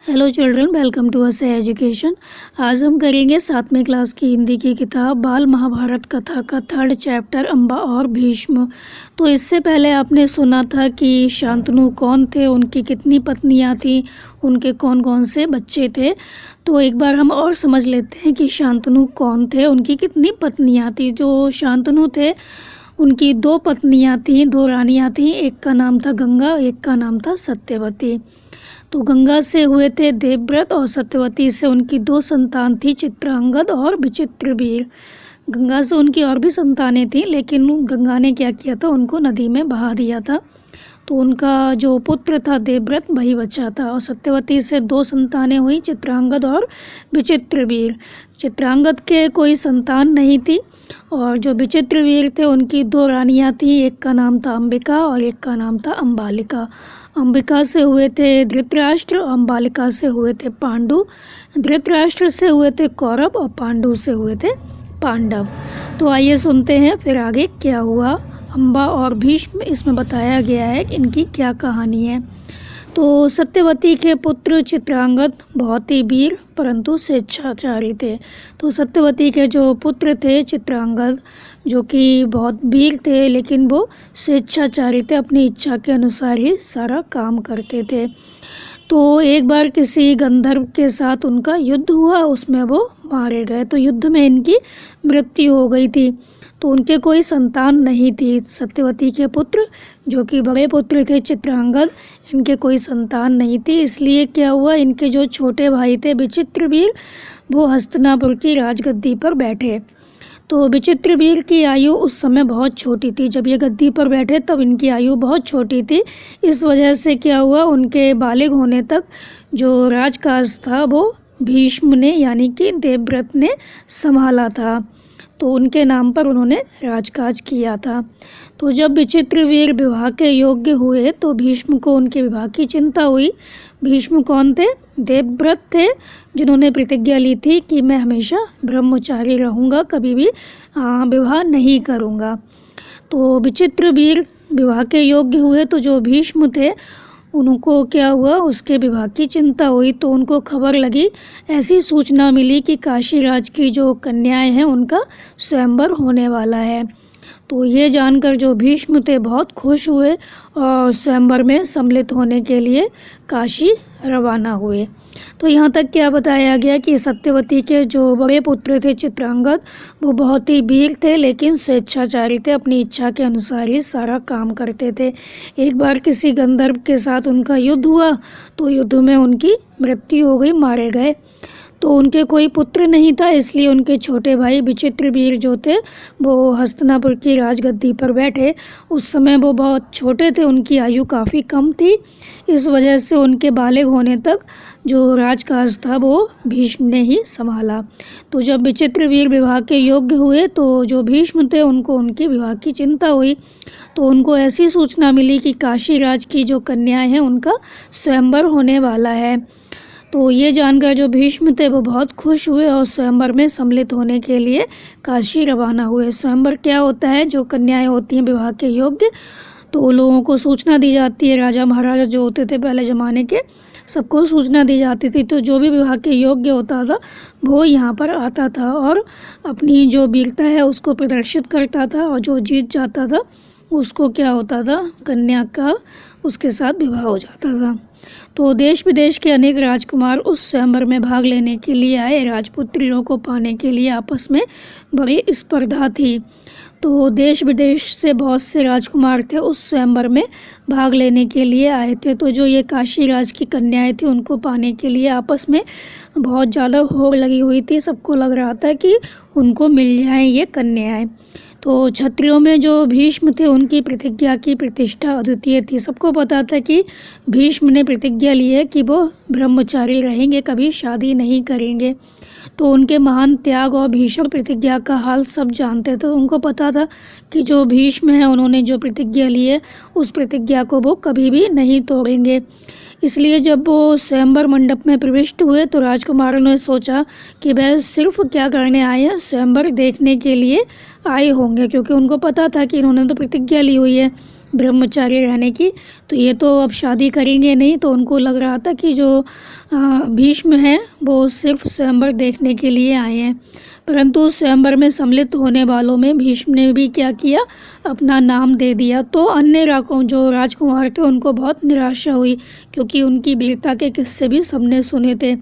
Hello children, welcome to us education. आज हम करेंगे 7वीं क्लास की हिंदी की किताब बाल महाभारत कथा का 3rd चैप्टर अम्बा और भीष्म। तो इससे पहले आपने सुना था कि शांतनु कौन थे, उनकी कितनी पत्नियां थीं, उनके कौन कौन से बच्चे थे। तो एक बार हम और समझ लेते हैं कि शांतनु कौन थे, उनकी कितनी पत्नियां थीं। जो शांतनु थे उनकी 2 पत्नियां थीं, 2 रानियां थीं। एक का नाम था गंगा, एक का नाम था सत्यवती। तो गंगा से हुए थे देवव्रत और सत्यवती से उनकी 2 संतान थी, चित्रांगद और विचित्रवीर। गंगा से उनकी और भी संतानें थीं, लेकिन गंगा ने क्या किया था, उनको नदी में बहा दिया था। तो उनका जो पुत्र था देवव्रत वही बचा था। और सत्यवती से 2 संतानें हुई, चित्रांगद और विचित्रवीर। चित्रांगद के कोई संतान नहीं थी। और जो विचित्रवीर थे उनकी 2 रानियां थीं, एक का नाम था अंबिका और एक का नाम था अंबालिका। अंबिका से हुए थे धृतराष्ट्र और अंबालिका से हुए थे पांडु। धृतराष्ट्र से हुए थे कौरव और पांडु से हुए थे पांडव। तो आइए सुनते हैं फिर आगे क्या हुआ। अम्बा और भीष्म, इसमें बताया गया है कि इनकी क्या कहानी है। तो सत्यवती के पुत्र चित्रांगद बहुत ही वीर परंतु स्वेच्छाचारी थे। तो सत्यवती के जो पुत्र थे चित्रांगद, जो कि बहुत वीर थे, लेकिन वो स्वेच्छाचारी थे, अपनी इच्छा के अनुसार ही सारा काम करते थे। तो एक बार किसी गंधर्व के साथ उनका युद्ध हुआ, उसमें वो मारे गए। तो युद्ध में इनकी मृत्यु हो गई थी। तो उनके कोई संतान नहीं थी। सत्यवती के पुत्र, जो कि बड़े पुत्र थे चित्रांगद, इनके कोई संतान नहीं थी। इसलिए क्या हुआ, इनके जो छोटे भाई थे विचित्रवीर, वो हस्तिनापुर की राजगद्दी पर बैठे। तो विचित्रवीर की आयु उस समय बहुत छोटी थी। जब ये गद्दी पर बैठे तब इनकी आयु बहुत छोटी थी। इस वजह से क्या हुआ, उनके बालिग होने तक जो राजकाज था वो भीष्म ने यानी कि देवव्रत ने संभाला था। तो उनके नाम पर उन्होंने राजकाज किया था। तो जब विचित्रवीर विवाह के योग्य हुए तो भीष्म को उनके विवाह की चिंता हुई। भीष्म कौन थे? देवव्रत थे, जिन्होंने प्रतिज्ञा ली थी कि मैं हमेशा ब्रह्मचारी रहूँगा, कभी भी विवाह नहीं करूँगा। तो विचित्रवीर विवाह के योग्य हुए तो जो भीष्म थे उनको क्या हुआ, उसके विवाह की चिंता हुई। तो उनको खबर लगी, ऐसी सूचना मिली कि काशीराज की जो कन्याएं हैं उनका स्वयंवर होने वाला है। तो ये जानकर जो भीष्म थे बहुत खुश हुए और स्वयंवर में सम्मिलित होने के लिए काशी रवाना हुए। तो यहाँ तक क्या बताया गया कि सत्यवती के जो बड़े पुत्र थे चित्रांगद, वो बहुत ही वीर थे लेकिन स्वेच्छाचारी थे, अपनी इच्छा के अनुसार ही सारा काम करते थे। एक बार किसी गंधर्व के साथ उनका युद्ध हुआ तो युद्ध में उनकी मृत्यु हो गई, मारे गए। तो उनके कोई पुत्र नहीं था, इसलिए उनके छोटे भाई विचित्रवीर जो थे वो हस्तिनापुर की राजगद्दी पर बैठे। उस समय वो बहुत छोटे थे, उनकी आयु काफ़ी कम थी। इस वजह से उनके बालिग होने तक जो राजकाज था वो भीष्म ने ही संभाला। तो जब विचित्रवीर विवाह के योग्य हुए तो जो भीष्म थे उनको उनके विवाह की चिंता हुई। तो उनको ऐसी सूचना मिली कि काशीराज की जो कन्याएं हैं उनका स्वयंवर होने वाला है। तो ये जानकर जो भीष्म थे वो बहुत खुश हुए और स्वयंवर में सम्मिलित होने के लिए काशी रवाना हुए। स्वयंवर क्या होता है, जो कन्याएं होती हैं विवाह के योग्य, तो लोगों को सूचना दी जाती है। राजा महाराजा जो होते थे पहले ज़माने के, सबको सूचना दी जाती थी। तो जो भी विवाह के योग्य होता था वो यहाँ पर आता था और अपनी जो वीरता है उसको प्रदर्शित करता था। और जो जीत जाता था उसको क्या होता था, कन्या का उसके साथ विवाह हो जाता था। तो देश विदेश के अनेक राजकुमार उस स्वयंवर में भाग लेने के लिए आए। राजपुत्रियों को पाने के लिए आपस में बड़ी स्पर्धा थी। तो देश विदेश से बहुत से राजकुमार थे उस स्वयंवर में भाग लेने के लिए आए थे। तो जो ये काशीराज की कन्याएं थी उनको पाने के लिए आपस में बहुत ज़्यादा होड़ लगी हुई थी। सबको लग रहा था कि उनको मिल जाएं ये कन्याएं। तो क्षत्रियों में जो भीष्म थे उनकी प्रतिज्ञा की प्रतिष्ठा अद्वितीय थी। सबको पता था कि भीष्म ने प्रतिज्ञा ली है कि वो ब्रह्मचारी रहेंगे, कभी शादी नहीं करेंगे। तो उनके महान त्याग और भीष्म प्रतिज्ञा का हाल सब जानते थे। उनको पता था कि जो भीष्म है उन्होंने जो प्रतिज्ञा ली है उस प्रतिज्ञा को वो कभी भी नहीं तोड़ेंगे। इसलिए जब वो स्वयंवर मंडप में प्रविष्ट हुए तो राजकुमारों ने सोचा कि वह सिर्फ क्या करने आए हैं, स्वयंवर देखने के लिए आए होंगे, क्योंकि उनको पता था कि इन्होंने तो प्रतिज्ञा ली हुई है ब्रह्मचारी रहने की। तो ये तो अब शादी करेंगे नहीं, तो उनको लग रहा था कि जो भीष्म हैं वो सिर्फ स्वयंवर देखने के लिए आए हैं। परंतु स्वयंवर में सम्मिलित होने वालों में भीष्म ने भी क्या किया, अपना नाम दे दिया। तो अन्य जो राजकुमार थे उनको बहुत निराशा हुई, क्योंकि उनकी वीरता के किस्से भी सबने सुने थे।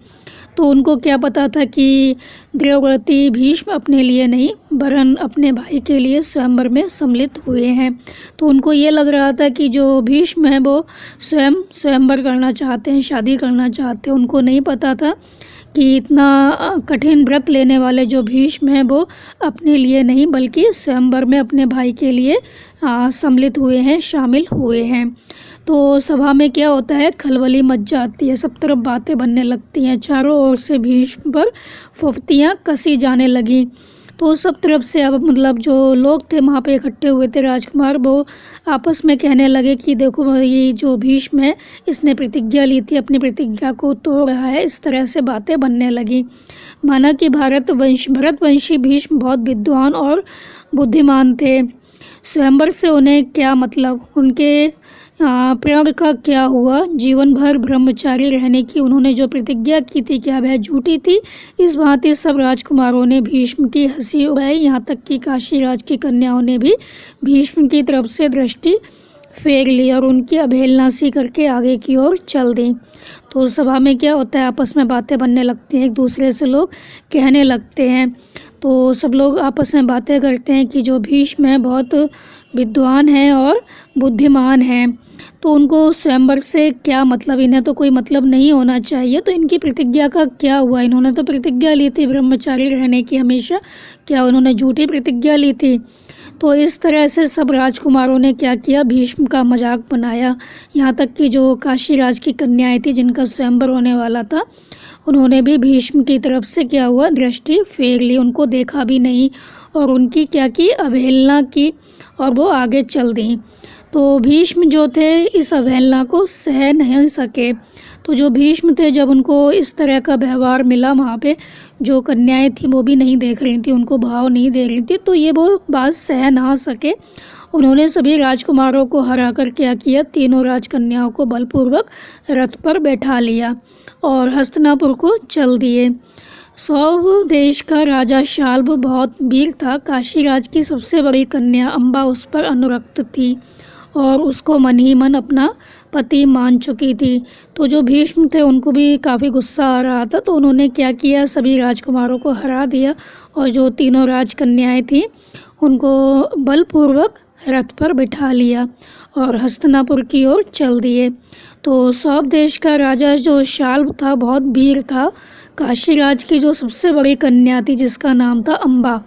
तो उनको क्या पता था कि द्रौपदी भीष्म अपने लिए नहीं वरन अपने भाई के लिए स्वयंवर में सम्मिलित हुए हैं। तो उनको ये लग रहा था कि जो भीष्म है वो स्वयं स्वयंवर करना चाहते हैं, शादी करना चाहते हैं। उनको नहीं पता था कि इतना कठिन व्रत लेने वाले जो भीष्म हैं वो अपने लिए नहीं बल्कि स्वयंवर में अपने भाई के लिए सम्मिलित हुए हैं, शामिल हुए हैं। तो सभा में क्या होता है, खलबली मच जाती है, सब तरफ बातें बनने लगती हैं, चारों ओर से भीष्म पर फुफ्तियाँ कसी जाने लगी। तो सब तरफ से अब मतलब जो लोग थे वहाँ पे इकट्ठे हुए थे राजकुमार, वो आपस में कहने लगे कि देखो ये जो भीष्म है इसने प्रतिज्ञा ली थी, अपनी प्रतिज्ञा को तोड़ रहा है। इस तरह से बातें बनने लगी। माना कि भरतवंशी भीष्म बहुत विद्वान और बुद्धिमान थे। स्वयंवर से उन्हें क्या मतलब, उनके प्रण का क्या हुआ, जीवन भर ब्रह्मचारी रहने की उन्होंने जो प्रतिज्ञा की थी क्या वह झूठी थी। इस भांति सब राजकुमारों ने भीष्म की हंसी उड़ाई, यहाँ तक कि काशीराज की कन्याओं ने भी भीष्म की तरफ से दृष्टि फेर ली और उनकी अवहेलना सी करके आगे की ओर चल दी। तो सभा में क्या होता है, आपस में बातें बनने लगती हैं, एक दूसरे से लोग कहने लगते हैं। तो सब लोग आपस में बातें करते हैं कि जो भीष्म है बहुत विद्वान हैं और बुद्धिमान हैं, तो उनको स्वयंवर से क्या मतलब, इन्हें तो कोई मतलब नहीं होना चाहिए। तो इनकी प्रतिज्ञा का क्या हुआ, इन्होंने तो प्रतिज्ञा ली थी ब्रह्मचारी रहने की हमेशा, क्या उन्होंने झूठी प्रतिज्ञा ली थी। तो इस तरह से सब राजकुमारों ने क्या किया, भीष्म का मजाक बनाया। यहाँ तक कि जो काशीराज की कन्याएं थी जिनका स्वयंवर होने वाला था, उन्होंने भी भीष्म की तरफ से क्या हुआ, दृष्टि फेर ली, उनको देखा भी नहीं और उनकी क्या की, अवहेलना की और वो आगे चल दी। तो भीष्म जो थे इस अवहेलना को सह नहीं सके। तो जो भीष्म थे जब उनको इस तरह का व्यवहार मिला, वहाँ पे जो कन्याएं थी वो भी नहीं देख रही थी, उनको भाव नहीं दे रही थी, तो ये वो बात सह ना सके। उन्होंने सभी राजकुमारों को हराकर क्या किया, तीनों राजकन्याओं को बलपूर्वक रथ पर बैठा लिया और हस्तिनापुर को चल दिए। सौव देश का राजा शाल्व बहुत वीर था। काशीराज की सबसे बड़ी कन्या अम्बा उस पर अनुरक्त थी और उसको मन ही मन अपना पति मान चुकी थी। तो जो भीष्म थे उनको भी काफ़ी गुस्सा आ रहा था, तो उन्होंने क्या किया, सभी राजकुमारों को हरा दिया और जो तीनों राजकन्याएं थीं उनको बलपूर्वक रथ पर बिठा लिया और हस्तिनापुर की ओर चल दिए। तो सौव देश का राजा जो शाल्व था बहुत वीर था। काशीराज की जो सबसे बड़ी कन्या थी जिसका नाम था अम्बा,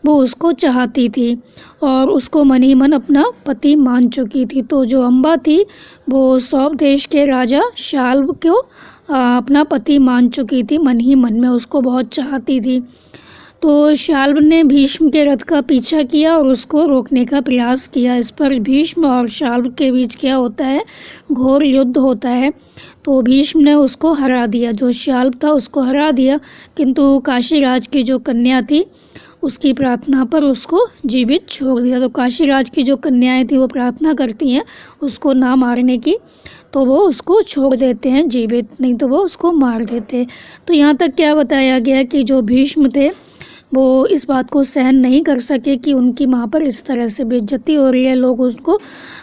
वो उसको चाहती थी और उसको मन ही मन अपना पति मान चुकी थी। तो जो अम्बा थी वो सौव देश के राजा शाल्व को अपना पति मान चुकी थी, मन ही मन में उसको बहुत चाहती थी। तो शाल्व ने भीष्म के रथ का पीछा किया और उसको रोकने का प्रयास किया। इस पर भीष्म और शाल्व के बीच क्या होता है, घोर युद्ध होता है। तो भीष्म ने उसको हरा दिया, जो शाल्व था उसको हरा दिया, किंतु काशीराज की जो कन्या थी उसकी प्रार्थना पर उसको जीवित छोड़ दिया। तो काशीराज की जो कन्याएं थी वो प्रार्थना करती हैं उसको ना मारने की, तो वो उसको छोड़ देते हैं जीवित, नहीं तो वो उसको मार देते। तो यहाँ तक क्या बताया गया कि जो भीष्म थे वो इस बात को सहन नहीं कर सके कि उनकी माँ पर इस तरह से बेइज्जती हो रही है, लोग उसको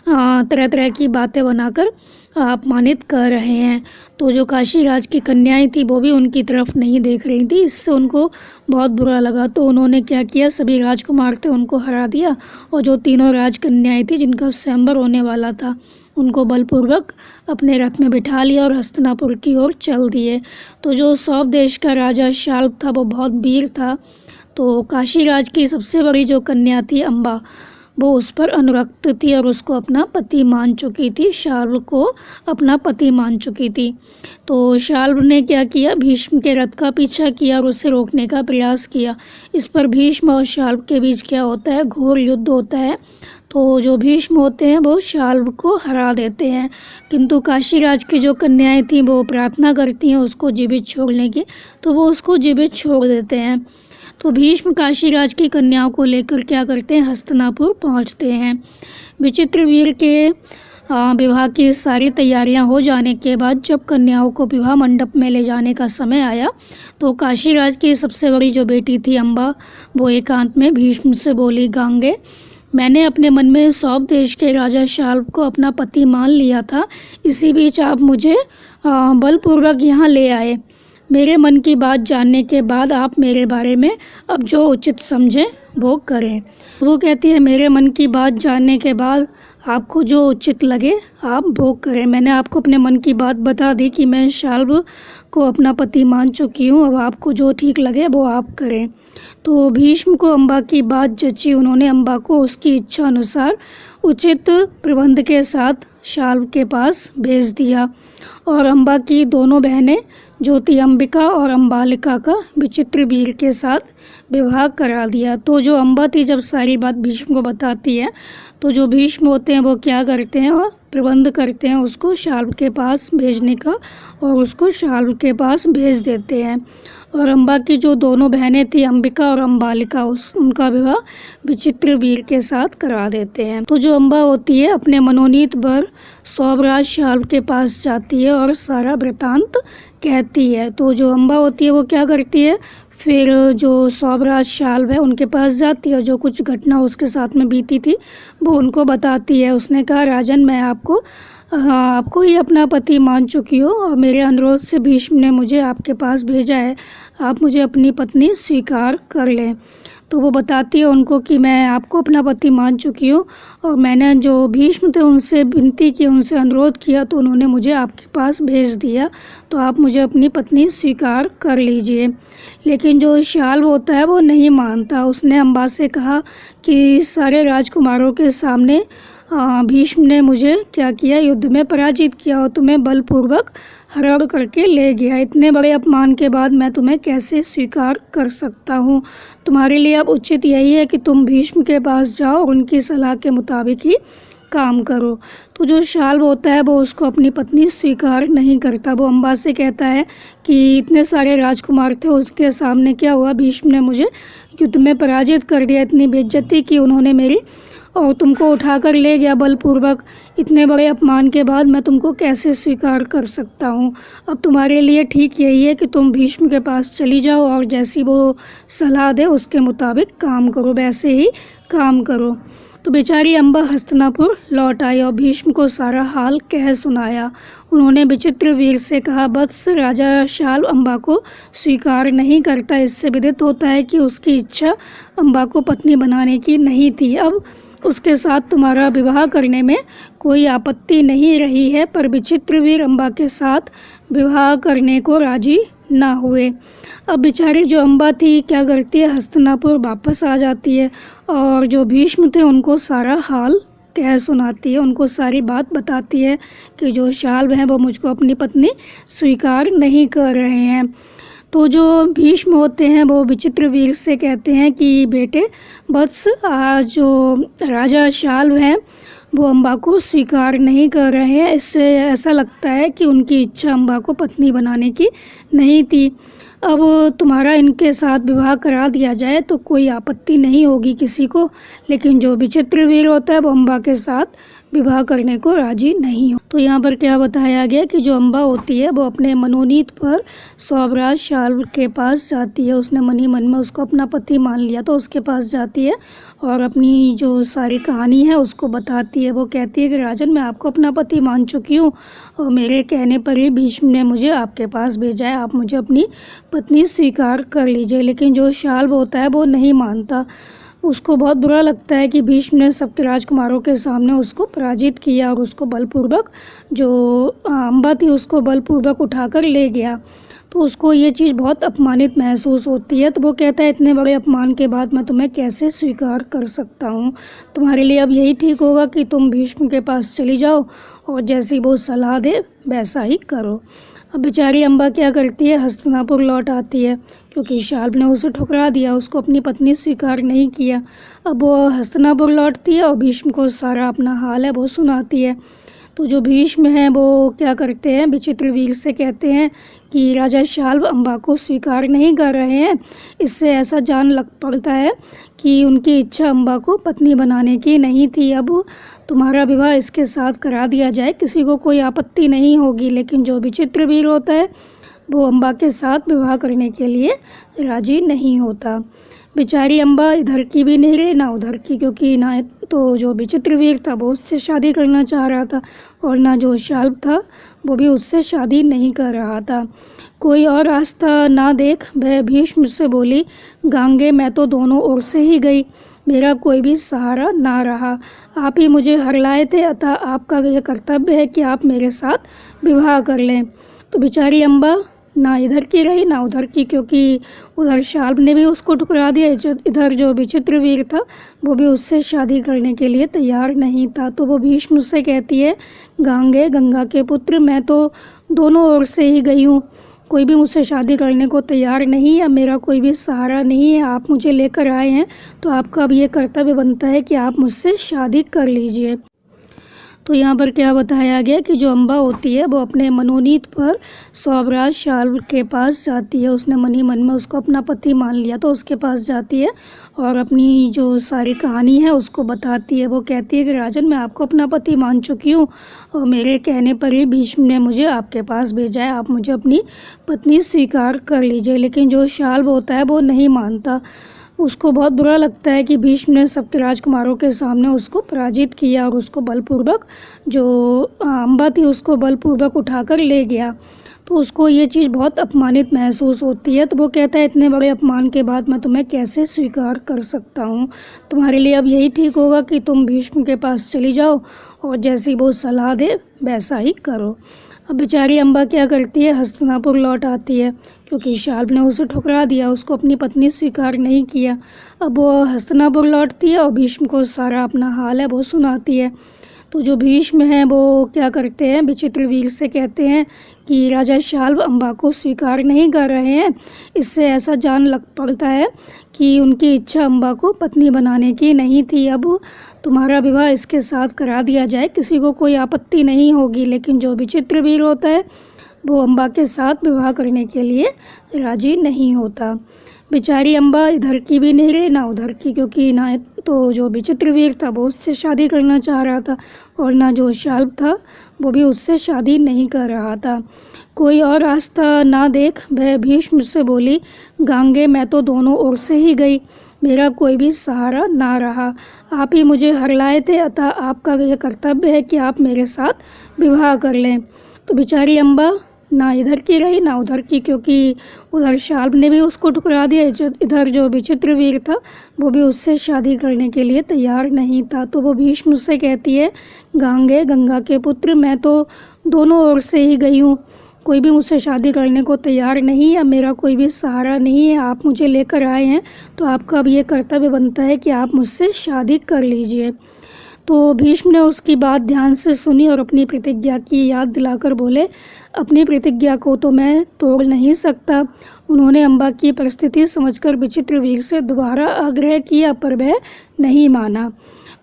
तरह तरह की बातें बनाकर अपमानित कर रहे हैं। तो जो काशीराज की कन्याएं थी वो भी उनकी तरफ नहीं देख रही थी, इससे उनको बहुत बुरा लगा। तो उन्होंने क्या किया, सभी राजकुमार थे उनको हरा दिया और जो तीनों राजकन्याएं थी जिनका स्वयंवर होने वाला था उनको बलपूर्वक अपने रथ में बिठा लिया और हस्तिनापुर की ओर चल दिए। तो जो सौव देश का राजा शाल्व था वो बहुत वीर था। तो काशीराज की सबसे बड़ी जो कन्या थी अम्बा, वो उस पर अनुरक्त थी और उसको अपना पति मान चुकी थी, शाल्व को अपना पति मान चुकी थी। तो शाल्व ने क्या किया, भीष्म के रथ का पीछा किया और उसे रोकने का प्रयास किया। इस पर भीष्म और शाल्व के बीच क्या होता है, घोर युद्ध होता है। तो जो भीष्म होते हैं वो शाल्व को हरा देते हैं, किंतु काशीराज की जो कन्याएं थीं वो प्रार्थना करती हैं उसको जीवित छोड़ने की, तो वो उसको जीवित छोड़ देते हैं। तो भीष्म काशीराज की कन्याओं को लेकर क्या करते हैं, हस्तिनापुर पहुंचते हैं। विचित्रवीर के विवाह की सारी तैयारियां हो जाने के बाद जब कन्याओं को विवाह मंडप में ले जाने का समय आया तो काशीराज की सबसे बड़ी जो बेटी थी अम्बा, वो एकांत में भीष्म से बोली, गांगे, मैंने अपने मन में सौंप देश के राजा शाल्व को अपना पति मान लिया था। इसी बीच आप मुझे बलपूर्वक यहाँ ले आए। मेरे मन की बात जानने के बाद आप मेरे बारे में अब जो उचित समझें वो करें। वो कहती है, मेरे मन की बात जानने के बाद आपको जो उचित लगे आप वो करें। मैंने आपको अपने मन की बात बता दी कि मैं शाल्व को अपना पति मान चुकी हूँ, अब आपको जो ठीक लगे वो आप करें। तो भीष्म को अम्बा की बात जची। उन्होंने अम्बा को उसकी इच्छा अनुसार उचित प्रबंध के साथ शाल्व के पास भेज दिया और अम्बा की दोनों बहनें ज्योति अंबिका और अम्बालिका का विचित्रवीर के साथ विवाह करा दिया। तो जो अम्बा थी जब सारी बात भीष्म को बताती है तो जो भीष्म होते हैं वो क्या करते हैं, और प्रबंध करते हैं उसको शाल्व के पास भेजने का और उसको शाल्व के पास भेज देते हैं। और अम्बा की जो दोनों बहनें थी अंबिका और अम्बालिका, उनका विवाह विचित्रवीर के साथ करा देते हैं। तो जो अम्बा होती है अपने मनोनीत वर सौभराज शाल्व के पास जाती है और सारा वृतांत कहती है। तो जो अम्बा होती है वो क्या करती है, फिर जो सौभराज शाल्व है उनके पास जाती है, जो कुछ घटना उसके साथ में बीती थी वो उनको बताती है। उसने कहा, राजन, मैं आपको ही अपना पति मान चुकी हूँ और मेरे अनुरोध से भीष्म ने मुझे आपके पास भेजा है, आप मुझे अपनी पत्नी स्वीकार कर लें। तो वो बताती है उनको कि मैं आपको अपना पति मान चुकी हूँ और मैंने जो भीष्म थे उनसे विनती की, उनसे अनुरोध किया तो उन्होंने मुझे आपके पास भेज दिया, तो आप मुझे अपनी पत्नी स्वीकार कर लीजिए। लेकिन जो शाल्व होता है वो नहीं मानता। उसने अम्बा से कहा कि सारे राजकुमारों के सामने भीष्म ने मुझे क्या किया, युद्ध में पराजित किया और तुम्हें बलपूर्वक हरण करके ले गया। इतने बड़े अपमान के बाद मैं तुम्हें कैसे स्वीकार कर सकता हूँ। तुम्हारे लिए अब उचित यही है कि तुम भीष्म के पास जाओ और उनकी सलाह के मुताबिक ही काम करो। तो जो शाल्व होता है वो उसको अपनी पत्नी स्वीकार नहीं करता। वो अम्बा से कहता है कि इतने सारे राजकुमार थे, उसके सामने क्या हुआ, भीष्म ने मुझे युद्ध में पराजित कर दिया, इतनी बेइज्जती की उन्होंने मेरी, और तुमको उठाकर ले गया बलपूर्वक। इतने बड़े अपमान के बाद मैं तुमको कैसे स्वीकार कर सकता हूँ। अब तुम्हारे लिए ठीक यही है कि तुम भीष्म के पास चली जाओ और जैसी वो सलाह दे उसके मुताबिक काम करो, वैसे ही काम करो। तो बेचारी अम्बा हस्तिनापुर लौट आई और भीष्म को सारा हाल कह सुनाया। उन्होंने विचित्रवीर से कहा, वत्स, राजा शाल्व अम्बा को स्वीकार नहीं करता। इससे विदित होता है कि उसकी इच्छा अम्बा को पत्नी बनाने की नहीं थी। अब उसके साथ तुम्हारा विवाह करने में कोई आपत्ति नहीं रही है, पर विचित्रवीर अम्बा के साथ विवाह करने को राजी ना हुए। अब बेचारी जो अम्बा थी क्या करती है, हस्तिनापुर वापस आ जाती है और जो भीष्म थे उनको सारा हाल कह सुनाती है, उनको सारी बात बताती है कि जो शाल्व हैं वो मुझको अपनी पत्नी स्वीकार नहीं कर रहे हैं। तो जो भीष्म होते हैं वो विचित्रवीर से कहते हैं कि बेटे वत्स, आज जो राजा शाल्व हैं वो अम्बा को स्वीकार नहीं कर रहे हैं। इससे ऐसा लगता है कि उनकी इच्छा अम्बा को पत्नी बनाने की नहीं थी। अब तुम्हारा इनके साथ विवाह करा दिया जाए तो कोई आपत्ति नहीं होगी किसी को, लेकिन जो विचित्रवीर होता है वो अम्बा के साथ विवाह करने को राजी नहीं हो। तो यहाँ पर क्या बताया गया कि जो अम्बा होती है वो अपने मनोनीत पर सौभराज शाल्व के पास जाती है। उसने मन ही मन में उसको अपना पति मान लिया, तो उसके पास जाती है और अपनी जो सारी कहानी है उसको बताती है। वो कहती है कि राजन, मैं आपको अपना पति मान चुकी हूँ और मेरे कहने पर ही भीष्म ने मुझे आपके पास भेजा है, आप मुझे अपनी पत्नी स्वीकार कर लीजिए। लेकिन जो शाल्व होता है वो नहीं मानता। उसको बहुत बुरा लगता है कि भीष्म ने सबके राजकुमारों के सामने उसको पराजित किया और उसको बलपूर्वक, जो अम्बा थी उसको बलपूर्वक उठाकर ले गया। तो उसको ये चीज़ बहुत अपमानित महसूस होती है। तो वो कहता है, इतने बड़े अपमान के बाद मैं तुम्हें कैसे स्वीकार कर सकता हूँ। तुम्हारे लिए अब यही ठीक होगा कि तुम भीष्म के पास चली जाओ और जैसी वो सलाह दे वैसा ही करो। अब बेचारी अम्बा क्या करती है, हस्तिनापुर लौट आती है क्योंकि शाल्व ने उसे ठुकरा दिया, उसको अपनी पत्नी स्वीकार नहीं किया। अब वो हस्तिनापुर लौटती है और भीष्म को सारा अपना हाल है वो सुनाती है। तो जो भीष्म हैं वो क्या करते हैं, विचित्रवीर से कहते हैं कि राजा शाल्व अम्बा को स्वीकार नहीं कर रहे हैं। इससे ऐसा जान लग पड़ता है कि उनकी इच्छा अम्बा को पत्नी बनाने की नहीं थी। अब तुम्हारा विवाह इसके साथ करा दिया जाए, किसी को कोई आपत्ति नहीं होगी। लेकिन जो विचित्रवीर होता है वो अम्बा के साथ विवाह करने के लिए राजी नहीं होता। बेचारी अम्बा इधर की भी नहीं रही ना उधर की, क्योंकि ना तो जो विचित्रवीर था वो उससे शादी करना चाह रहा था और ना जो शाल्व था वो भी उससे शादी नहीं कर रहा था। कोई और रास्ता ना देख वह भीष्म से बोली, गांगे मैं तो दोनों ओर से ही गई, मेरा कोई भी सहारा ना रहा। आप ही मुझे हरलाए थे, अतः आपका यह कर्तव्य है कि आप मेरे साथ विवाह कर लें। तो बेचारी अम्बा ना इधर की रही ना उधर की, क्योंकि उधर शाल्व ने भी उसको ठुकरा दिया, इधर जो विचित्रवीर था वो भी उससे शादी करने के लिए तैयार नहीं था। तो वो भीष्म से कहती है, गांगे गंगा के पुत्र, मैं तो दोनों ओर से ही गई हूँ, कोई भी मुझसे शादी करने को तैयार नहीं है, मेरा कोई भी सहारा नहीं है। आप मुझे लेकर आए हैं तो आपका अब ये कर्तव्य बनता है कि आप मुझसे शादी कर लीजिए। तो यहाँ पर क्या बताया गया कि जो अम्बा होती है वो अपने मनोनीत पर स्वराज शाल्व के पास जाती है। उसने मन ही मन में उसको अपना पति मान लिया, तो उसके पास जाती है और अपनी जो सारी कहानी है उसको बताती है। वो कहती है कि राजन, मैं आपको अपना पति मान चुकी हूँ और मेरे कहने पर ही भीष्म ने मुझे आपके पास भेजा है, आप मुझे अपनी पत्नी स्वीकार कर लीजिए। लेकिन जो शाल्व होता है वो नहीं मानता। उसको बहुत बुरा लगता है कि भीष्म ने सबके राजकुमारों के सामने उसको पराजित किया और उसको बलपूर्वक, जो अम्बा थी उसको बलपूर्वक उठाकर ले गया। तो उसको ये चीज़ बहुत अपमानित महसूस होती है। तो वो कहता है, इतने बड़े अपमान के बाद मैं तुम्हें कैसे स्वीकार कर सकता हूँ, तुम्हारे लिए अब यही ठीक होगा कि तुम भीष्म के पास चली जाओ और जैसी वो सलाह दे वैसा ही करो। अब बेचारी अम्बा क्या करती है, हस्तिनापुर लौट आती है, क्योंकि शाल्व ने उसे ठुकरा दिया, उसको अपनी पत्नी स्वीकार नहीं किया। अब वो हस्तिनापुर लौटती है और भीष्म को सारा अपना हाल है वो सुनाती है। तो जो भीष्म हैं वो क्या करते हैं, विचित्रवीर से कहते हैं कि राजा शाल्व अम्बा को स्वीकार नहीं कर रहे हैं। इससे ऐसा जान लग पड़ता है कि उनकी इच्छा अम्बा को पत्नी बनाने की नहीं थी। अब तुम्हारा विवाह इसके साथ करा दिया जाए, किसी को कोई आपत्ति नहीं होगी। लेकिन जो विचित्रवीर होता है वो अम्बा के साथ विवाह करने के लिए राजी नहीं होता। बेचारी अम्बा इधर की भी नहीं रही ना उधर की, क्योंकि ना तो जो विचित्रवीर था वो उससे शादी करना चाह रहा था और ना जो शाल्व था वो भी उससे शादी नहीं कर रहा था। कोई और रास्ता ना देख वह भीष्म से बोली, गांगे मैं तो दोनों ओर से ही गई, मेरा कोई भी सहारा ना रहा। आप ही मुझे हरलाए थे, अतः आपका यह कर्तव्य है कि आप मेरे साथ विवाह कर लें। तो बेचारी अम्बा ना इधर की रही ना उधर की, क्योंकि उधर शाल्व ने भी उसको ठुकरा दिया, इधर जो विचित्रवीर था वो भी उससे शादी करने के लिए तैयार नहीं था। तो वो भीष्म से कहती है, गांगे गंगा के पुत्र, मैं तो दोनों ओर से ही गई हूँ, कोई भी मुझसे शादी करने को तैयार नहीं है, मेरा कोई भी सहारा नहीं है। आप मुझे लेकर आए हैं तो आपका अब ये कर्तव्य बनता है कि आप मुझसे शादी कर लीजिए। तो भीष्म ने उसकी बात ध्यान से सुनी और अपनी प्रतिज्ञा की याद दिलाकर बोले, अपनी प्रतिज्ञा को तो मैं तोड़ नहीं सकता। उन्होंने अम्बा की परिस्थिति समझकर विचित्रवीर से दोबारा आग्रह किया, पर वह नहीं माना।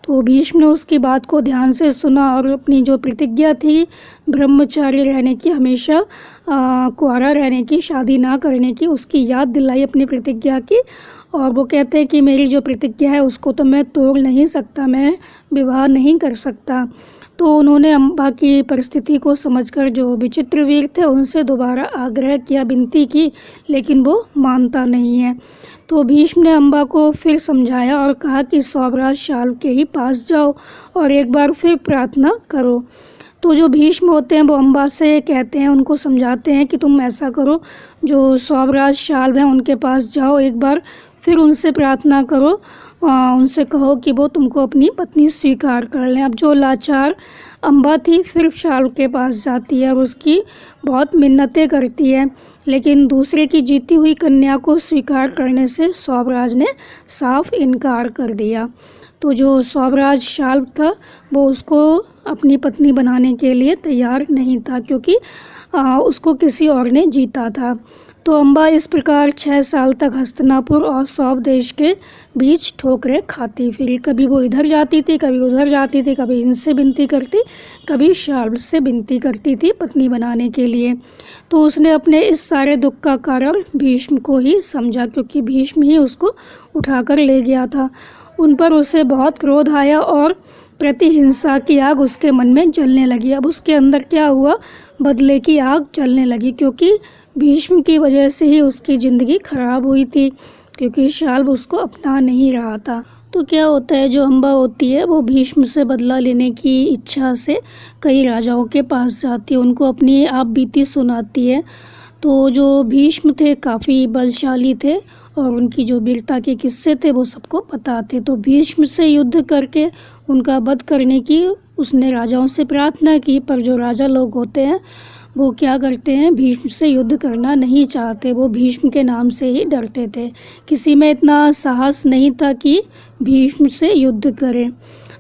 तो भीष्म ने उसकी बात को ध्यान से सुना और अपनी जो प्रतिज्ञा थी ब्रह्मचारी रहने की, हमेशा कुंवारा रहने की, शादी ना करने की, उसकी याद दिलाई अपनी प्रतिज्ञा की। और वो कहते हैं कि मेरी जो प्रतिज्ञा है उसको तो मैं तोड़ नहीं सकता, मैं विवाह नहीं कर सकता। तो उन्होंने अम्बा की परिस्थिति को समझकर जो विचित्रवीर थे उनसे दोबारा आग्रह किया, विनती की, लेकिन वो मानता नहीं है। तो भीष्म ने अम्बा को फिर समझाया और कहा कि स्वराज शाल्व के ही पास जाओ और एक बार फिर प्रार्थना करो। तो जो भीष्म होते हैं वो अम्बा से कहते हैं, उनको समझाते हैं कि तुम ऐसा करो, जो स्वराज शाल्व हैं उनके पास जाओ, एक बार फिर उनसे प्रार्थना करो, उनसे कहो कि वो तुमको अपनी पत्नी स्वीकार कर लें। अब जो लाचार अम्बा थी फिर शाल्व के पास जाती है और उसकी बहुत मिन्नतें करती है, लेकिन दूसरे की जीती हुई कन्या को स्वीकार करने से स्वराज ने साफ इनकार कर दिया। तो जो स्वराज शाल्व था वो उसको अपनी पत्नी बनाने के लिए तैयार नहीं था, क्योंकि उसको किसी और ने जीता था। तो अम्बा इस प्रकार 6 साल तक हस्तिनापुर और सौभ देश के बीच ठोकरें खाती फिरी। कभी वो इधर जाती थी, कभी उधर जाती थी, कभी इनसे विनती करती, कभी शाल्व से विनती करती थी पत्नी बनाने के लिए। तो उसने अपने इस सारे दुख का कारण भीष्म को ही समझा, क्योंकि भीष्म ही उसको उठाकर ले गया था। उन पर उसे बहुत क्रोध आया और प्रतिहिंसा की आग उसके मन में जलने लगी। अब उसके अंदर क्या हुआ, बदले की आग जलने लगी, क्योंकि भीष्म की वजह से ही उसकी ज़िंदगी खराब हुई थी, क्योंकि शाल्व उसको अपना नहीं रहा था। तो क्या होता है, जो अम्बा होती है वो भीष्म से बदला लेने की इच्छा से कई राजाओं के पास जाती है, उनको अपनी आप बीती सुनाती है। तो जो भीष्म थे काफ़ी बलशाली थे और उनकी जो वीरता के किस्से थे वो सबको पता थे। तो भीष्म से युद्ध करके उनका वध करने की उसने राजाओं से प्रार्थना की, पर जो राजा लोग होते हैं वो क्या करते हैं, भीष्म से युद्ध करना नहीं चाहते। वो भीष्म के नाम से ही डरते थे, किसी में इतना साहस नहीं था कि भीष्म से युद्ध करें।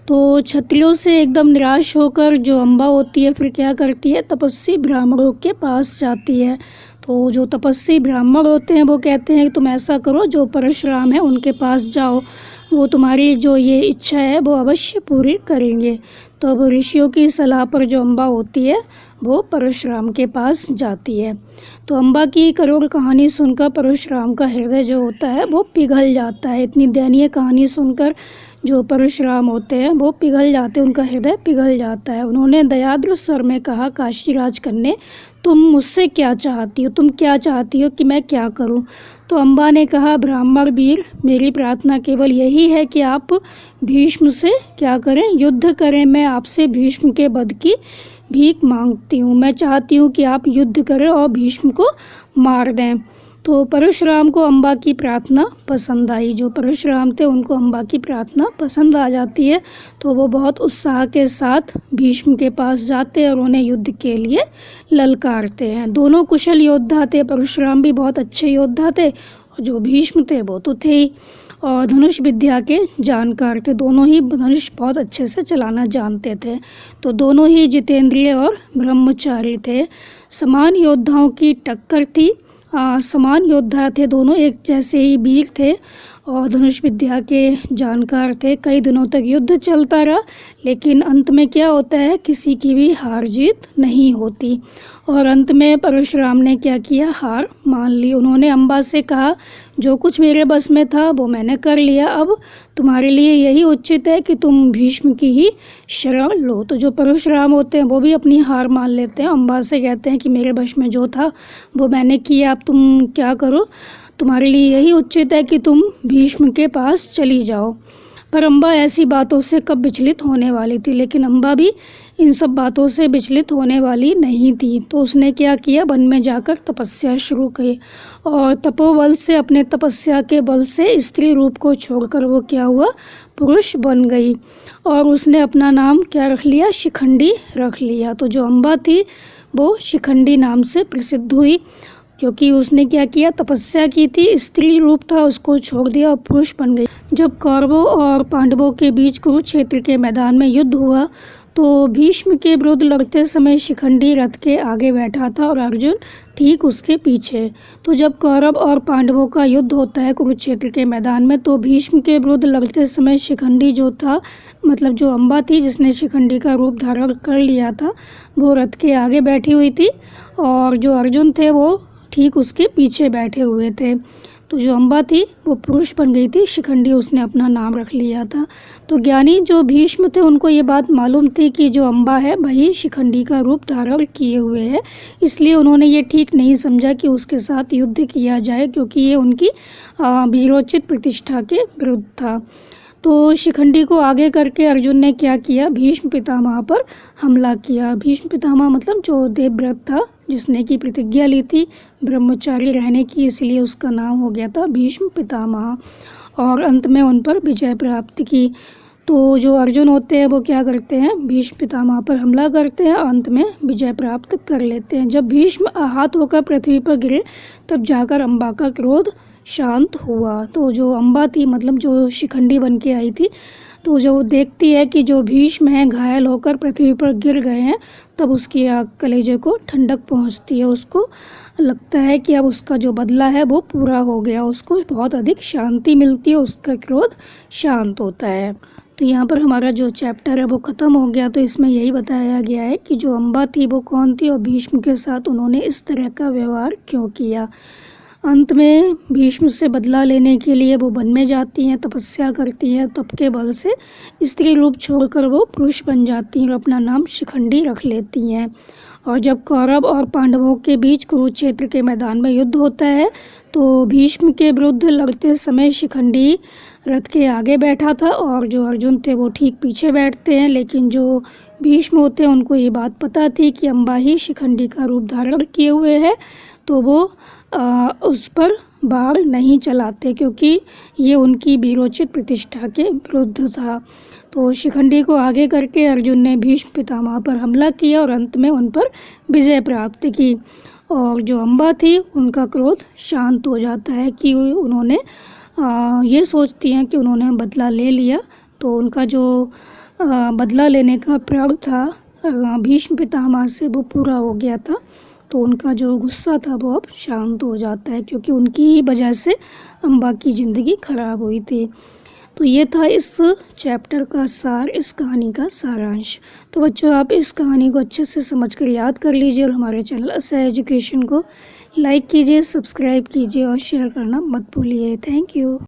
तो क्षत्रियों से एकदम निराश होकर जो अम्बा होती है फिर क्या करती है, तपस्वी ब्राह्मणों के पास जाती है। तो जो तपस्वी ब्राह्मण होते हैं वो कहते हैं कि तुम ऐसा करो, जो परशुराम है उनके पास जाओ, वो तुम्हारी जो ये इच्छा है वो अवश्य पूरी करेंगे। तो अब ऋषियों की सलाह पर जो अम्बा होती है वो परशुराम के पास जाती है। तो अम्बा की करुण कहानी सुनकर परशुराम का हृदय जो होता है वो पिघल जाता है। इतनी दयनीय कहानी सुनकर जो परशुराम होते हैं वो पिघल जाते हैं, उनका हृदय पिघल जाता है। उन्होंने दयाद्र स्वर में कहा, काशीराज कन्या, तुम मुझसे क्या चाहती हो, तुम क्या चाहती हो कि मैं क्या करूं? तो अम्बा ने कहा, ब्राह्मण वीर, मेरी प्रार्थना केवल यही है कि आप भीष्म से क्या करें, युद्ध करें। मैं आपसे भीष्म के वध की भीख मांगती हूँ। मैं चाहती हूँ कि आप युद्ध करें और भीष्म को मार दें। तो परशुराम को अम्बा की प्रार्थना पसंद आई। जो परशुराम थे उनको अम्बा की प्रार्थना पसंद आ जाती है। तो वो बहुत उत्साह के साथ भीष्म के पास जाते हैं और उन्हें युद्ध के लिए ललकारते हैं। दोनों कुशल योद्धा थे, परशुराम भी बहुत अच्छे योद्धा थे और जो भीष्म थे वो तो थे ही, और धनुष विद्या के जानकार थे। दोनों ही धनुष बहुत अच्छे से चलाना जानते थे। तो दोनों ही जितेंद्रिय और ब्रह्मचारी थे। समान योद्धाओं की टक्कर थी। समान योद्धा थे दोनों, एक जैसे ही वीर थे और धनुष विद्या के जानकार थे। कई दिनों तक युद्ध चलता रहा, लेकिन अंत में क्या होता है, किसी की भी हार जीत नहीं होती। और अंत में परशुराम ने क्या किया, हार मान ली। उन्होंने अम्बा से कहा, जो कुछ मेरे बस में था वो मैंने कर लिया, अब तुम्हारे लिए यही उचित है कि तुम भीष्म की ही शरण लो। तो जो परशुराम होते हैं वो भी अपनी हार मान लेते हैं, अम्बा से कहते हैं कि मेरे वश में जो था वो मैंने किया, अब तुम क्या करो, तुम्हारे लिए यही उचित है कि तुम भीष्म के पास चली जाओ। पर अम्बा ऐसी बातों से कब विचलित होने वाली थी, लेकिन अम्बा भी इन सब बातों से विचलित होने वाली नहीं थी। तो उसने क्या किया, वन में जाकर तपस्या शुरू की और तपोबल से, अपने तपस्या के बल से स्त्री रूप को छोड़कर वो क्या हुआ, पुरुष बन गई। और उसने अपना नाम क्या रख लिया, शिखंडी रख लिया। तो जो अम्बा थी वो शिखंडी नाम से प्रसिद्ध हुई, क्योंकि उसने क्या किया, तपस्या की थी, स्त्री रूप था उसको छोड़ दिया और पुरुष बन गई। जब कौरवों और पांडवों के बीच कुरुक्षेत्र के मैदान में युद्ध हुआ तो भीष्म के विरुद्ध लड़ते समय शिखंडी रथ के आगे बैठा था और अर्जुन ठीक उसके पीछे। तो जब कौरव और पांडवों का युद्ध होता है कुरुक्षेत्र के मैदान में, तो भीष्म के विरुद्ध लड़ते समय शिखंडी जो था, मतलब जो अम्बा थी जिसने शिखंडी का रूप धारण कर लिया था, वो रथ के आगे बैठी हुई थी और जो अर्जुन थे वो ठीक उसके पीछे बैठे हुए थे। तो जो अम्बा थी वो पुरुष बन गई थी, शिखंडी उसने अपना नाम रख लिया था। तो ज्ञानी जो भीष्म थे उनको ये बात मालूम थी कि जो अम्बा है वही शिखंडी का रूप धारण किए हुए है, इसलिए उन्होंने ये ठीक नहीं समझा कि उसके साथ युद्ध किया जाए, क्योंकि ये उनकी वीरोचित प्रतिष्ठा के विरुद्ध था। तो शिखंडी को आगे करके अर्जुन ने क्या किया, भीष्म पितामह पर हमला किया। भीष्म पितामह मतलब जो देवव्रत था, जिसने की प्रतिज्ञा ली थी ब्रह्मचारी रहने की, इसलिए उसका नाम हो गया था भीष्म पितामह। और अंत में उन पर विजय प्राप्त की। तो जो अर्जुन होते हैं वो क्या करते हैं, भीष्म पितामह पर हमला करते हैं और अंत में विजय प्राप्त कर लेते हैं। जब भीष्म आहत होकर पृथ्वी पर गिरे तब जाकर अम्बा का क्रोध शांत हुआ। तो जो अम्बा थी, मतलब जो शिखंडी बन के आई थी, तो जब वो देखती है कि जो भीष्म हैं घायल होकर पृथ्वी पर गिर गए हैं, तब उसकी कलेजे को ठंडक पहुंचती है। उसको लगता है कि अब उसका जो बदला है वो पूरा हो गया। उसको बहुत अधिक शांति मिलती है, उसका क्रोध शांत होता है। तो यहाँ पर हमारा जो चैप्टर है वो ख़त्म हो गया। तो इसमें यही बताया गया है कि जो अम्बा थी वो कौन थी और भीष्म के साथ उन्होंने इस तरह का व्यवहार क्यों किया। अंत में भीष्म से बदला लेने के लिए वो वन में जाती हैं, तपस्या करती हैं, तप के बल से स्त्री रूप छोड़कर वो पुरुष बन जाती हैं और अपना नाम शिखंडी रख लेती हैं। और जब कौरव और पांडवों के बीच कुरुक्षेत्र के मैदान में युद्ध होता है तो भीष्म के विरुद्ध लड़ते समय शिखंडी रथ के आगे बैठा था और जो अर्जुन थे वो ठीक पीछे बैठते हैं। लेकिन जो भीष्म होते हैं उनको ये बात पता थी कि अम्बा ही शिखंडी का रूप धारण किए हुए है, तो वो उस पर बाण नहीं चलाते क्योंकि ये उनकी वीरोचित प्रतिष्ठा के विरुद्ध था। तो शिखंडी को आगे करके अर्जुन ने भीष्म पितामह पर हमला किया और अंत में उन पर विजय प्राप्त की। और जो अम्बा थी उनका क्रोध शांत हो जाता है कि उन्होंने ये सोचती हैं कि उन्होंने बदला ले लिया, तो उनका जो बदला लेने का प्रण था भीष्म पितामह से वो पूरा हो गया था। तो उनका जो गुस्सा था वो अब शांत हो जाता है क्योंकि उनकी ही वजह से अम्बा की ज़िंदगी खराब हुई थी। तो ये था इस चैप्टर का सार, इस कहानी का सारांश। तो बच्चों आप इस कहानी को अच्छे से समझ कर याद कर लीजिए और हमारे चैनल असह एजुकेशन को लाइक कीजिए, सब्सक्राइब कीजिए और शेयर करना मत भूलिए। Thank you.